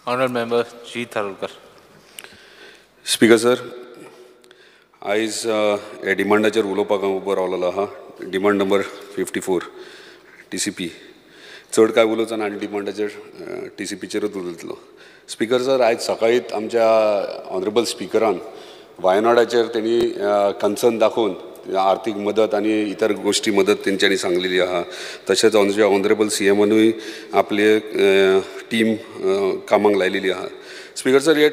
Honourable Member G. Tharolkar. Speaker sir, आयज हे डिमांडाचेर उलोवपाक हांव उबो रावलेलो आहा. Demand number 54 TCP. चड काय उलोवचो ना आनी डिमांडाचेर TCPचेरूच उलयतलो. स्पीकर सर, आयज सकाळीच आमच्या ऑनरेबल स्पीकरान वायनाडाचेर तेणी कन्सर्न दाखोवन आर्थीक मदत आनी इतर गोष्टी मदत तेंच्यांनी सांगलेली आहा. तशेंच आमच्या ऑनरेबल CMनूय आपली टीम कामाक लायलेली आहा. स्पीकर सर, हे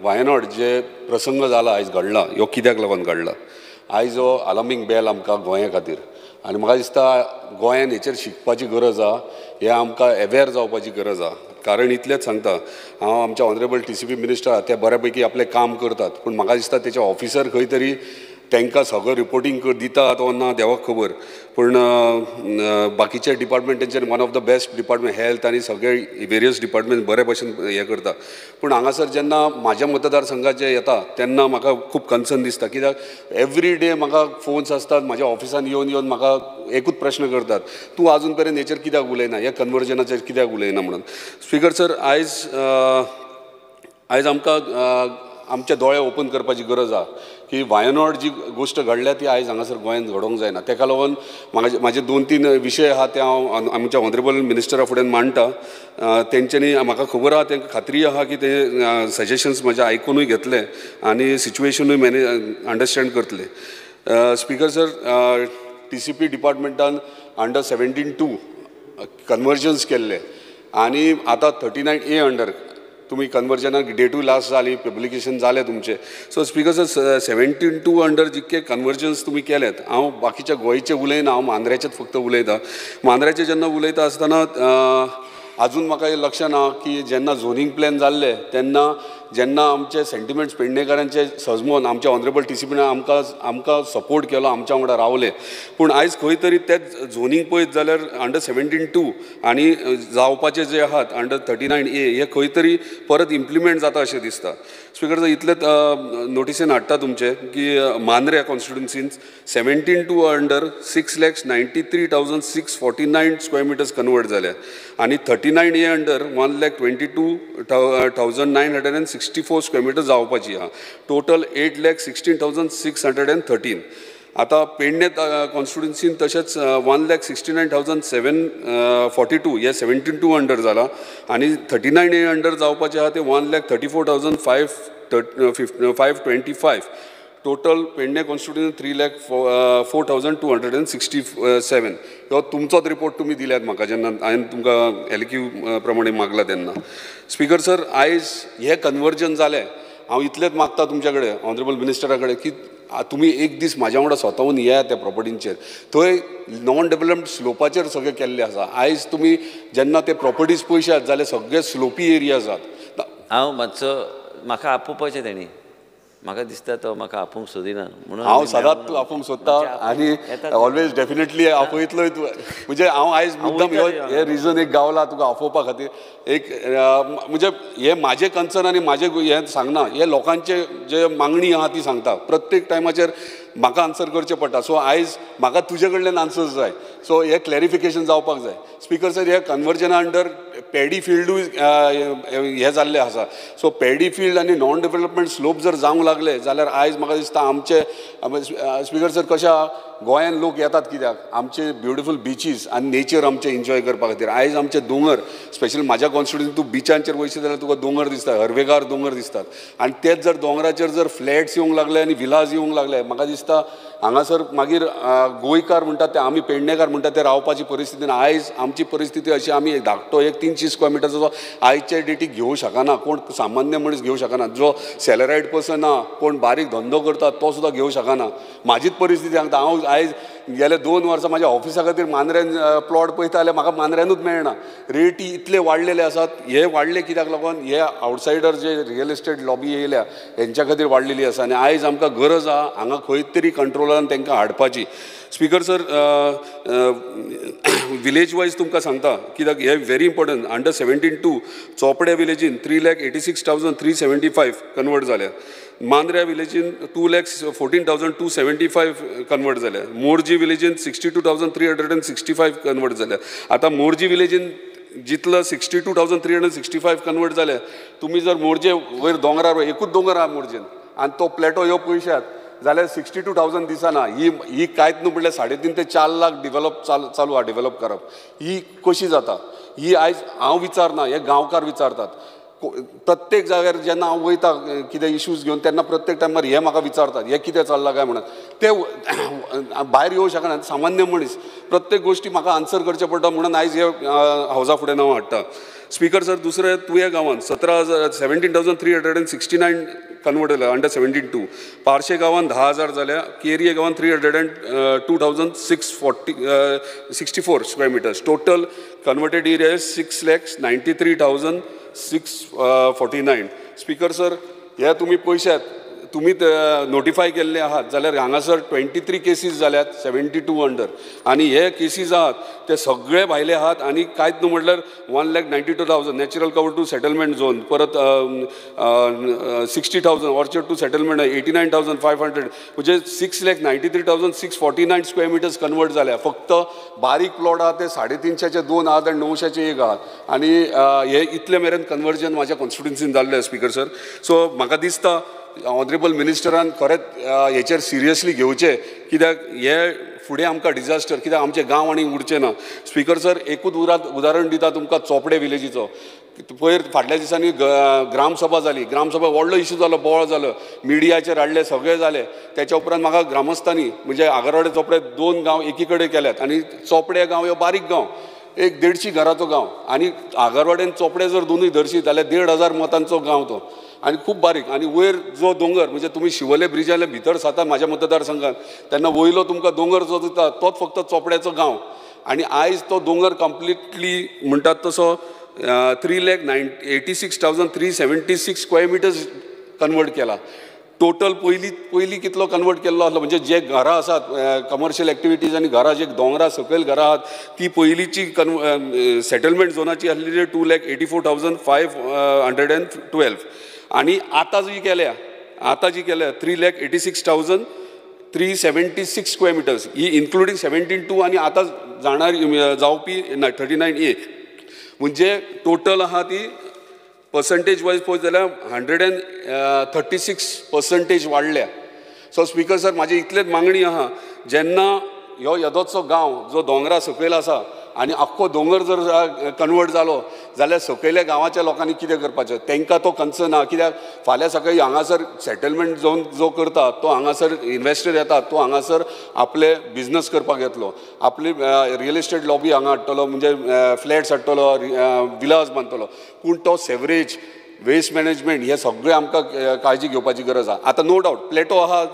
वायनाड जे प्रसंग जाला आयज घडला, ह्यो कित्याक लागून घडला? आयज हो अलार्मींग बेल आमकां गोंया खातीर, आनी म्हाका दिसता गोंयान हेचेर शिकपाची गरज आहा, हे आमकां अवेअर जावपाची गरज आहा. कारण इतलेंच सांगता, हांव आमच्या ऑनरेबल TCP मिनिस्टर ते बऱ्या पैकी आपलें काम करतात, पूण म्हाका दिसता तेचे ऑफिसर खंय तरी तांकां सगळं रिपोर्टींग दितात वा ना देवाक खबर. पूण बाकीचे डिपार्टमेंटांचेर one of the best department health आनी सगळे वेरियस डिपार्टमेंट बरे भशेन हे करता. पूण हांगासर जेन्ना म्हाज्या मतदारसंघाचे येता तेन्ना म्हाका खूब कन्सर्न दिसता. कित्याक एवरी डे म्हाका फोन्स आसतात, म्हाज्या ऑफिसान येवन म्हाका एकूच प्रश्न करतात, तूं आजून पर्यंत हेचेर कित्याक उलयना, ह्या कन्वर्जनाचेर कित्याक उलयना म्हणून. स्पीकर सर, आयज आमकां आमचे दोळे ओपन करपाची गरज आहा की वायनाड जी गोश्ट घडल्या ती आयज हांगासर गोंयांत घडोवंक जायना. ताका लागून म्हाजे 2-3 विशय आहा ते हांव आमच्या ऑनरेबल मिनिस्टरा फुडें मांडटा. तेंच्यांनी म्हाका खबर आहा, तांकां खात्री आहा की ते सजेशन्स म्हाजे आयकूनूय घेतले आनी सिच्युएशनूय अंडरस्टँड करतले. स्पीकर सर, TCP डिपार्टमेंटान अंडर 17-2 कन्वर्जन्स केल्ले आनी आतां 39A अंडर तुम्ही कन्वर्जनाक डेटूय लास्ट जाली, पब्लिकेशन जालें तुमचे. सो स्पीकर सर, 17-2 अंडर जितके कन्वर्जन्स तुम्ही केलेत, हांव बाकीच्या गोंयचे उलयना, हांव मांद्र्याचेच फक्त उलयता. मांद्र्याचे जेन्ना उलयता आसतना अजून म्हाका हे लक्षात ना की जेन्ना झोनींग प्लॅन जाल्ले तेन्ना जेन्ना आमचे सेंटिमेंट्स पेडणेकारांचे सजमोन आमच्या ऑनरेबल TCPन आमकां सपोर्ट केलो, आमच्या वांगडा रावले. पूण आयज खंय तरी तेच झोनींग पळयत जाल्यार अंडर 17-2 आनी जावपाचे जे आहात अंडर 39A हे खंय तरी परत इम्प्लिमेंट जाता अशें दिसता. स्पीकर सर, इतलेंच नोटिसेन हाडटा तुमचे की मांद्र्या कॉन्स्टिट्युन्सीन 17-2 अंडर 6,93,649 स्क्वेअर मिटर्स कन्वर्ट जाल्या आनी 39A अंडर 1,22,964 स्क्वेअर मिटर जावपाची आहा. टोटल 8,16,613. आता पेडणे कॉन्स्टिट्युन्सीन तशेंच 1,69,742 हे 17-2 अंडर जाला आनी 39A अंडर जावपाचे आहा ते 1,34,525. टोटल पेडणे कॉन्स्टिट्युन्सीन 3,04,267. हो तुमचोच रिपोर्ट तुमी दिल्यात म्हाका जेन्ना हांवें तुमकां LQ प्रमाणे मागला तेन्ना. स्पीकर सर, आयज हे कन्वर्जन जालें, हांव इतलेंच मागता तुमच्या कडेन ऑनरेबल मिनिस्टरा कडेन की तुमी एक दीस म्हाज्या वांगडा स्वतावून येयात त्या प्रॉपर्टींचेर. थंय नॉन डेव्हलप्ड स्लोपाचेर सगळें केल्लें आसा. आयज तुमी जेन्ना ते प्रॉपर्टीज पळयशात जाल्यार सगळे स्लोपी एरियाज आसात. हांव मातसो म्हाका आपोवपाचें तेणी, म्हाका दिसता तो म्हाका आपोवंक सोदिना म्हणून हांव सदांच आपोवंक सोदता आनी ऑलवेज डेफिनेटली आपोयतलोय. म्हणजे हांव आयज मुद्दम हे रिजन एक गावला तुका आपोवपा खातीर. एक म्हणजे हे म्हाजे कन्सर्न आनी म्हाजे हें सांगना, हे लोकांचे जे मागणी आहा ती सांगता. प्रत्येक टायमाचेर म्हाका आन्सर करचें पडटा. सो आयज म्हाका तुजे कडल्यान आन्सर्स जाय. सो हे क्लॅरिफिकेशन जावपाक जाय. स्पीकर सर, हे कन्वर्जना अंडर पॅडी फिल्डूय हे जाल्ले आसा. सो पॅडी फील्ड आनी नॉन डेव्हलपमेंट स्लोप जर जावंक लागले जाल्यार आयज म्हाका दिसता आमचे स्पीकर सर कशें आहा, गोंयान लोक येतात कित्याक आमचे ब्युटिफूल बिचीस आनी नेचर आमचे एन्जॉय करपा खातीर. आयज आमचे दोंगर, स्पेशली म्हाज्या कॉन्स्टिट्युन्सीन तूं बिचांचेर वयशे जाल्यार तुका दोंगर दिसता, हरवेगार दोंगर दिसतात. आनी तेच जर दोंगराचेर जर फ्लॅट्स येवंक लागले आनी विलाज येवंक लागले, म्हाका दिसता हांगासर मागीर गोंयकार म्हणटात ते आमी पेडणेकार म्हणटात ते रावपाची परिस्थिती ना. आयज आमची परिस्थिती अशी, आमी धाकटो 300 स्क्वेअर मिटरचो आयच्या डेटीक घेवंक शकना. कोण सामान्य मनीस घेवंक शकना. जो सॅलरायड पर्सन आहा, कोण बारीक धंदो करता तो सुद्दां घेवंक शकना. म्हाजीच परिस्थिती सांगता. हांव आयज गेले 2 वर्सां म्हाज्या ऑफिसा खातीर मांद्र्यान प्लॉट पळयता जाल्यार म्हाका मांद्र्यानूच मेळना. रेटी इतले वाडलेले आसात. हे वाडले कित्याक लागून? हे आवटसायडर जे रियल इस्टेट लॉबी येयल्या हेंच्या खातीर वाडलेली आसा. आनी आयज आमकां गरज आहा हांगा खंय तरी कंट्रोलान तांकां हाडपाची. स्पीकर सर, विलेज वायज तुमकां सांगता कित्याक हे व्हेरी इम्पॉर्टंट. अंडर 17-2 चोपड्या विलेजीन 3,86,375 कन्वर्ट जाल्या. मांद्र्या विलेजीन 2,14,275 कन्वर्ट जाल्या. मोरजी विलेजीन 62,365 कन्वर्ट जाल्या. आतां मोरजी विलेजीन जितलं 62,365 कन्वर्ट जाले. तुम्ही जर मोरजे वयर दोंगरार एकूच दोंगर आहा मोरजेन आनी तो प्लेटो ह्यो पयशात जाल्यार 62,000 दिसाना ही कांयच न्हू म्हणल्यार 3.5 ते 4 लाख डिवेलप चालू आहा डिवेलप करप. ही कशी जाता ही आयज हांव विचारना, हे गांवकार विचारतात. प्रत्येक जाग्यार जेन्ना हांव वयता कितें इश्यूज घेवन तेन्ना प्रत्येक टायमार हे म्हाका विचारतात हे कितें चल्लां काय म्हणून. ते भायर येवं शकना, सामान्य मनीस प्रत्येक गोश्टी म्हाका आन्सर करचे पडटा म्हणून आयज हे हावजा फुडें हांव हाडटा. स्पीकर सर, दुसरें तुवें गांवांत 17,369 कन्वर्ट जाल्या अंडर 72. पार्शे गांवांत 10,000 जाल्या. केरये गांवांत 302,664 square metres. Total converted area 6,93,649. Speaker sir, हे तुमी पयशात तुमी नोटिफाय केल्ले आहात जाल्यार हांगासर 23 केसीस जाल्यात 72 अंडर आनी हे केसीस आहात ते सगळे भायले आहात आनी कांयच न्हू म्हटल्यार 1,92,000 natural cover to settlement zone, परत 60,000 ऑर्चर्ड टू सेटलमेंट 89,500 म्हणजे 6,93,649 स्क्वेअर मिटर्स कन्वर्ट जाल्या. फक्त बारीक प्लॉट आहात ते 350चे 2 आहात आनी 900चे 1 आहात आनी हे इतले मेरेन कन्वर्जन म्हाज्या कॉन्स्टिट्युन्सीन जाल्लें स्पीकर सर. सो म्हाका दिसता ऑनरेबल मिनिस्टरान खरेंच हेचेर सिरियसली घेवचें कित्याक हे फुडें आमकां डिजास्टर कित्याक आमचे गांव आनी उरचे ना. स्पीकर सर, एकूच उदाहरण दिता तुमकां चोपडे विलेजीचो. पयर फाटल्या दिसांनी ग्रामसभा जाली. ग्रामसभा व्हडलो इशू जालो, बोवाळ जालो, मिडियाचेर हाडले, सगळे जाले. त्याच्या उपरांत म्हाका ग्रामस्थांनी म्हणजे आगरवाडे चोपडे 2 गांव एकी कडेन केल्यात आनी चोपडे गांव हो बारीक गांव, 150 घराचो गांव आनी आगरवाडेन चोपडे जर दोनूय धरशीत जाल्यार 1,500 मतांचो गांव तो आनी खूब बारीक. आनी वयर जो दोंगर म्हणजे तुमी शिवोले ब्रिजाले भितर साता म्हाज्या मतदारसंघात तेन्ना वयलो तुमकां दोंगर जो दिता तोच फक्त चोपड्याचो गांव आनी आयज तो दोंगर कंप्लिटली म्हणटात तसो 3,86,376 स्क्वेअर मिटर्स कन्वर्ट केला. टोटल पयलीं कितलो कन्वर्ट केल्लो आसलो म्हणजे जे घरां आसात कमर्शियल एक्टिविटीज आनी घरां जे दोंगरा सकयल घरां आहात ती पयलींची सेटलमेंट झोनाची आसलेली 2,84,512 आनी आतां जी केल्या 3,86,376 स्क्वेअर मिटर्स ही इन्क्लुडींग 17(2) आनी आतां जावपी 39A म्हणजे टोटल आहा ती पर्संटेज वायज पळयत जाल्यार 136% वाडल्या. सो स्पीकर सर, म्हाजी इतलेच मागणी आहा जेन्ना ह्यो येदोचो गांव जो दोंगरा सकयल आसा आनी आख्खो दोंगर जर कन्वर्ट जालो जाल्यार सकयल्या गांवाच्या लोकांनी कितें करपाचें तांकां तो कन्सर्न आहा. कित्याक फाल्यां सकाळी हांगासर सेटलमेंट झोन जो करता तो हांगासर इन्वेस्टर येता तो हांगासर आपले बिझनस करपाक येतलो, आपली रियल इस्टेट लॉबी हांगा हाडटलो म्हणजे फ्लॅट्स हाडटलो, विलास बांदतलो. पूण तो सेवरेज वेस्ट मॅनेजमेंट हे सगळें आमकां काळजी घेवपाची गरज आहा. आतां नो डावट प्लेटो आहा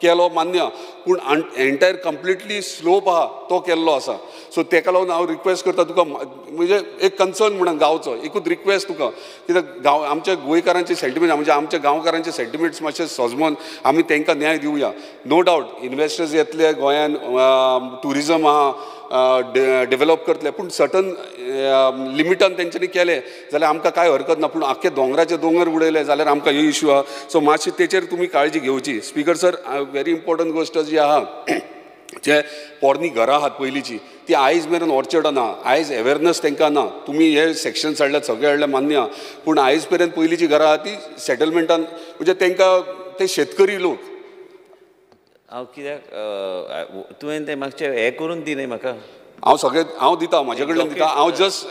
केलो मान्य पूण एंटायर कंप्लिटली स्लोप आहा तो केल्लो आसा. सो तेका लागून हांव रिक्वेस्ट करता तुका म्हणजे एक कन्सर्न म्हणून गांवचो एकूच रिक्वेस्ट तुका कित्याक गांव आमच्या गोंयकारांचे सेंटिमेंट म्हणजे आमच्या गांवकारांचे सेंटिमेंट्स मातशे सजमोन आमी तांकां न्याय दिवया. नो डावट इन्वेस्टर्स येतले गोंयान, ट्युरिजम आहा डेवलप करतले पूण सर्टन लिमिटान तेंच्यांनी केले जाल्यार आमकां कांय हरकत ना. पूण आख्खे दोंगराचे दोंगर उडयले जाल्यार आमकां ह्यो इश्यू आहा. सो मातशी तेचेर तुमी काळजी घेवची. स्पीकर सर, व्हेरी इम्पॉर्टंट गोश्ट जी आहा जे पोरणी घरां आहात पयलींची ती आयज मेरेन ऑर्चर्डां ना. आयज अवेरनस तांकां ना. तुमी हे सेक्शन्स हाडल्यात सगळे हाडल्या मान्य आहा पूण आयज मेरेन पयलींची घरां आहा ती सेटलमेंटान म्हणजे तांकां ते शेतकरी लोक. हांव कित्याक तुवें तें मागचें हें करून दी न्ही म्हाका. हांव दिता म्हाजे कडल्यान दिता. हांव जस्ट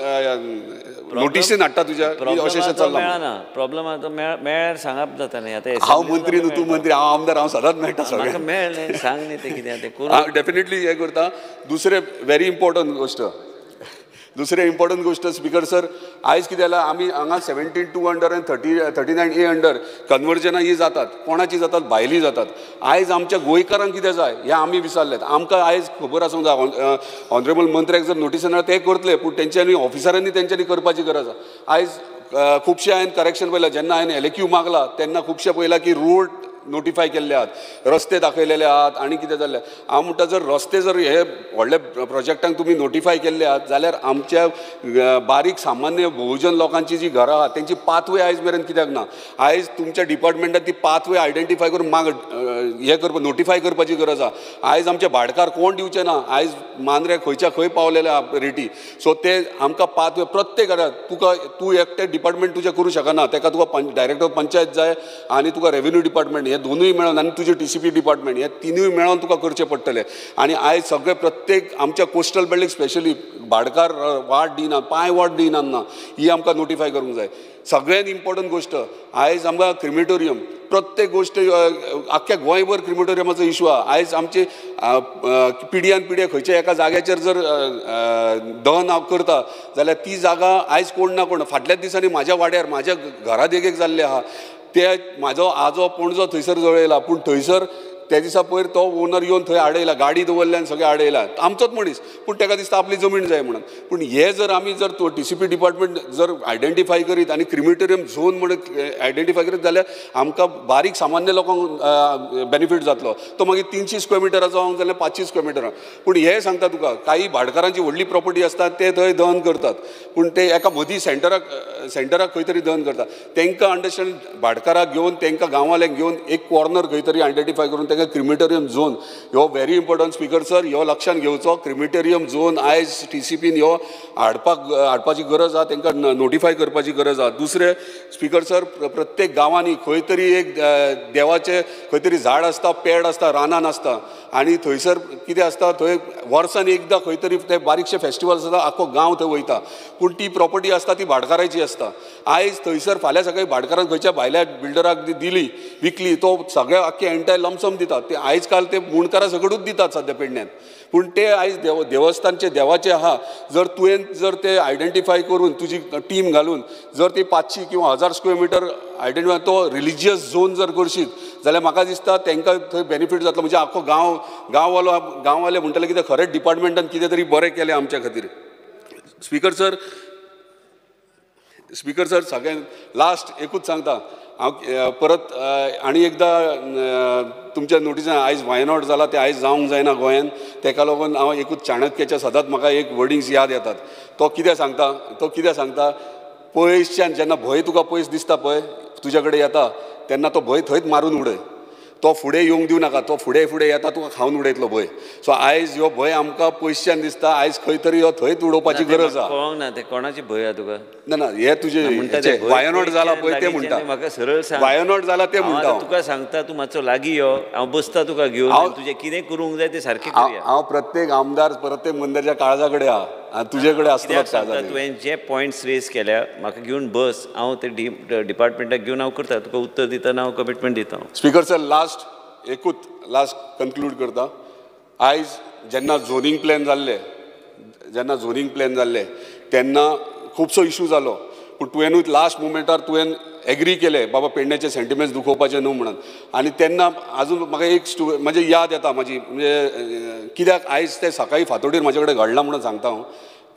नोटिसीन हाडटा तुज्या अशें चल्लां. मेळना प्रॉब्लम आतां मेळ्यार सांगप जाता न्ही. आतां हांव मंत्री न्हू तूं मंत्री, हांव आमदार, हांव सदांच मेळटा सगळ्यांक. मेळ न्ही, सांग न्ही तें कितें तें करून. डेफिनेटली हें करता. दुसरें व्हेरी इम्पॉर्टंट गोश्ट स्पीकर सर, आयज कितें जाल्यार आमी हांगा 17(2) अंडर आनी 39A अंडर कन्वर्जनां ही जातात. कोणाची जातात? भायली जातात. आयज आमच्या गोंयकारांक कितें जाय हें आमी विचारलें. आमकां आयज खबर आसूंक जाय ऑनरेबल मंत्र्याक जर नोटिसान ते करतले पूण तेंच्यांनी ऑफिसरांनी तेंच्यांनी करपाची गरज आहा. आयज खुबशे हांवें करेक्शन पळयलां. जेन्ना हांवें LAQ मागला तेन्ना खुबशे पळयलां की रोड नोटिफाय केल्ले आहात, रस्ते दाखयलेले आहात आनी कितें जाल्लें. हांव म्हणटा जर रस्ते जर हे व्हडले प्रोजेक्टांक तुमी नोटिफाय केल्ले आहात जाल्यार आमच्या बारीक सामान्य बहुजन लोकांची जी घरां आहात तेंची पाथवे आयज मेरेन कित्याक ना. आयज तुमच्या डिपार्टमेंटान ती पाथवे आयडेंटिफाय करून हे करपा नोटिफाय करपाची गरज आहा. आयज आमचे भाटकार कोण दिवचे ना. आयज मांद्रे खंयच्या खंय पावलेले आहा रेटी. सो ते आमकां पाथवे प्रत्येक घरात तूं एकटें डिपार्टमेंट तुजें करूं शकना. तेका तुका डायरेक्टर पंचायत जाय आनी तुका रेव्हेन्यू डिपार्टमेंट हे दोनूय मेळोन आनी तुजें TCP डिपार्टमेंट हे तिनूय मेळोन तुका करचें पडटलें. आनी आयज सगळे प्रत्येक आमच्या कोस्टल बेल्टीक स्पेशली भाटकार वाट दिना, पांय वाट दिनात ना, ही आमकां नोटिफाय करूंक जाय. सगळ्यांत इम्पॉर्टंट गोश्ट आयज आमकां क्रिमेटोरियम प्रत्येक गोश्ट आख्ख्या गोंयभर क्रिमेटोरियमाचो इशू आहा. आयज आमचे पिढ्यान पिढ्या खंयच्या एका जाग्याचेर जर दहन हांव करता जाल्यार ती जागा आयज कोण ना कोण. फाटल्याच दिसांनी म्हाज्या वाड्यार म्हाज्या घरा देगेक जाल्ले आहा. ते म्हाजो आजो पणजो थंयसर जळयला, पूण थंयसर त्या दिसा पयर तो ओनर येवन थंय आडयला, गाडी दवरल्यान सगळें आडयला. आमचोच मनीस, पूण ताका दिसता आपली जमीन जाय म्हणून. पूण हे जर आमी जर तो TCP डिपार्टमेंट जर आयडेंटिफाय करीत आनी क्रिमेटोरियम झोन म्हणून आयडेंटिफाय करीत जाल्यार आमकां बारीक सामान्य लोकांक बेनिफीट जातलो. तो मागीर 300 स्क्वेअर मिटराचो जावंक जाल्यार 500 स्क्वेअर मिटरां. पूण हे सांगता तुका काही भाटकारांची व्हडली प्रॉपर्टी आसता ते थंय दहन करतात, पूण ते एका मदीं सेंटराक खंय तरी दहन करतात. तांकां अंडरस्टँड भाटकाराक घेवन तांकां गांवांतल्यान घेवन एक कॉर्नर खंय तरी आयडेंटिफाय करून क्रिमेटोरियम झोन ह्यो व्हेरी इम्पॉर्टंट. स्पीकर सर ह्यो लक्षांत घेवचो. क्रिमेटोरियम झोन आयज TCPन ह्यो हाडपाची गरज आहा, तांकां नोटिफाय करपाची गरज आहा. दुसरें स्पीकर सर प्रत्येक गांवांनी खंय तरी एक देवाचें खंय तरी झाड आसता, पेड आसता, रानान आसता आनी थंयसर कितें आसता थंय वर्सान एकदां खंय तरी ते बारीकशे फेस्टिवल आसता, आख्खो गांव थंय वयता. पूण ती प्रॉपर्टी आसता ती भाटकाराची आसता. आयज थंयसर फाल्यां सकाळी भाटकारान खंयच्या भायल्या बिल्डराक दिली, विकली, तो सगळ्या आख्खे एंटायर लमसम दिता. ते आयज काल ते मुणकारा सकटूच दितात सद्या पेडण्यान. पूण ते आयज देवस्थानचे देवाचे आहा. जर तुवें जर ते आयडेंटिफाय करून तुजी टीम घालून जर ती 500 किंवा 1000 स्क्वेअर मिटर आयडेंटिफाय तो रिलिजियस झोन जर करशीत जाल्यार म्हाका दिसता तांकां थंय बेनिफीट जातलो. म्हणजे आख्खो गांववाले म्हणटले कितें खरेंच डिपार्टमेंटान कितें तरी बरें केलें आमच्या खातीर. स्पीकर सर सगळ्यांत लास्ट एकूच सांगता हांव परत आनी एकदां तुमच्या नोटिसान आयज वायनॉट जाला ते आयज जावंक जायना गोंयांत. ताका लागून हांव एकूच चाणक्याच्या सदांच म्हाका एक वर्डिंग्स याद येतात. तो कितें सांगता पयसच्यान जेन्ना भंय तुका पयस दिसता पळय तुज्या कडेन येता तेन्ना तो भंय थंयच मारून उडय. तो फुडें येवंक दिवं नाका. तो फुडें येता तुका खावन उडयतलो भंय. सो आयज ह्यो भंय आमकां पयसच्यान दिसता, आयज खंय तरी हो थंयच उडोवपाची गरज आहा. कळोंक ना ते कोणाची भंय आहा तुका? ना हे तुजे वायनॉट जाला पळय ते म्हणटा. म्हाका सरळ सांग वायनॉट जाला ते म्हणटा. तुका सांगता तूं मातसो लागीं यो, हांव बसता तुका घेवन, तुजें कितें करूंक जाय तें सारकें करुया. हांव प्रत्येक आमदार प्रत्येक मंत्र्याच्या काळजा कडेन आहा, तुजे कडेन आसता. तुवें जे पॉयंट्स रेज केल्या म्हाका घेवन बस, हांव ते डिपार्टमेंटाक घेवन हांव करता. तुका उत्तर दितना हांव कमिटमेंट दिता. स्पीकर सर एकूच लास्ट कन्क्लूड करता. आयज जेन्ना झोनींग प्लॅन जाल्ले तेन्ना खुबसो इशू जालो, पूण तुवेंनूच लास्ट मुमेंटार तुवें एग्री केलें बाबा पेडण्याचे सेंटिमेंट्स दुखोवपाचे न्हू म्हणून. आनी तेन्ना आजून म्हाका एक म्हणजे याद येता म्हाजी, म्हणजे कित्याक आयज ते सकाळी फातोडीर म्हाजे कडेन घडलां म्हणून सांगता हांव.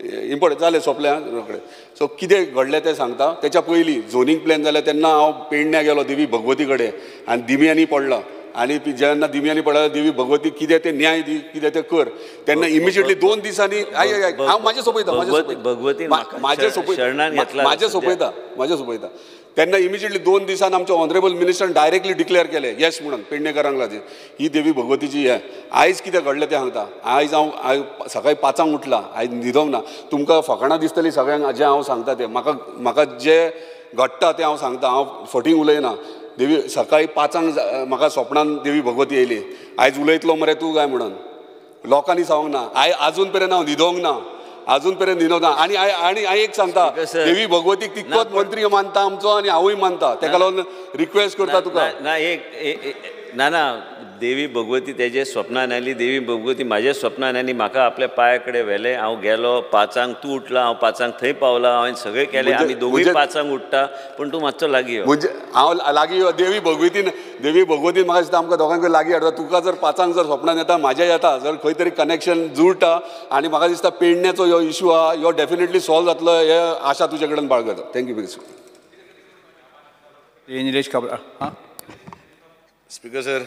इम्पॉर्टंट जालें सोंपलें रोखडें. सो कितें घडलें तें सांगता. तेच्या पयलीं झोनींग प्लॅन जालें तेन्ना हांव पेडण्या गेलो देवी भगवती कडेन आनी दिम्यांनी पडला. आनी जेन्ना दिम्यांनी पडला देवी भगवती कितें तें न्याय दी, कितें तें कर. तेन्ना इमिजिएटली 2 दिसांनी हांव म्हाजें सोपयता तेन्ना इमिजिएटली 2 दिसान आमच्या ऑनरेबल मिनिस्टरान डायरेक्टली डिक्लेअर केलें येस म्हणून पेडणेकारांक लागीं ही देवी भगवतीची हें. आयज कितें घडलें तें सांगता. आयज हांव सकाळी 5 उठला, आयज न्हिदोंक ना. तुमकां फकाणां दिसतलीं सगळ्यांक जें हांव सांगता तें. म्हाका जें घडटा तें हांव सांगता. हांव फटींग उलयना. देवी सकाळी 5 म्हाका स्वप्नान देवी भगवती येयली. आयज उलयतलो मरे तूं काय म्हणून. लोकांनी सांगूंक ना. आजून पर्यंत हांव न्हिदोंक ना. आनी एक सांगता देवी भगवतीक तितकोच मंत्री मानता आमचो आनी हांवूय मानता. ताका लागून रिक्वेस्ट करता तुका. ना देवी भगवती तेजे स्वप्नान आयली. देवी भगवती म्हाज्या स्वप्नान आयली. म्हाका आपल्या पांया कडेन व्हेलें. हांव गेलो 5 तूं उठला, हांव 5 थंय पावला. हांवें सगळें केलें. आमी दोगूय 5 उठटा, पूण तूं मातसो लागीं यो. म्हणजे हांव लागीं यो. देवी भगवतीन म्हाका दिसता आमकां दोगांक लागीं हाडटा. तुका जर 5 जर स्वप्नान येता, म्हाज्या येता, जर खंय तरी कनेक्शन जुळटा आनी म्हाका दिसता पेडण्याचो ह्यो इशू आहा ह्यो डेफिनेटली सॉल्व जातलो हे आशा तुजे कडेन बाळगता. Thank you. Nilesh Cabral. Speaker sir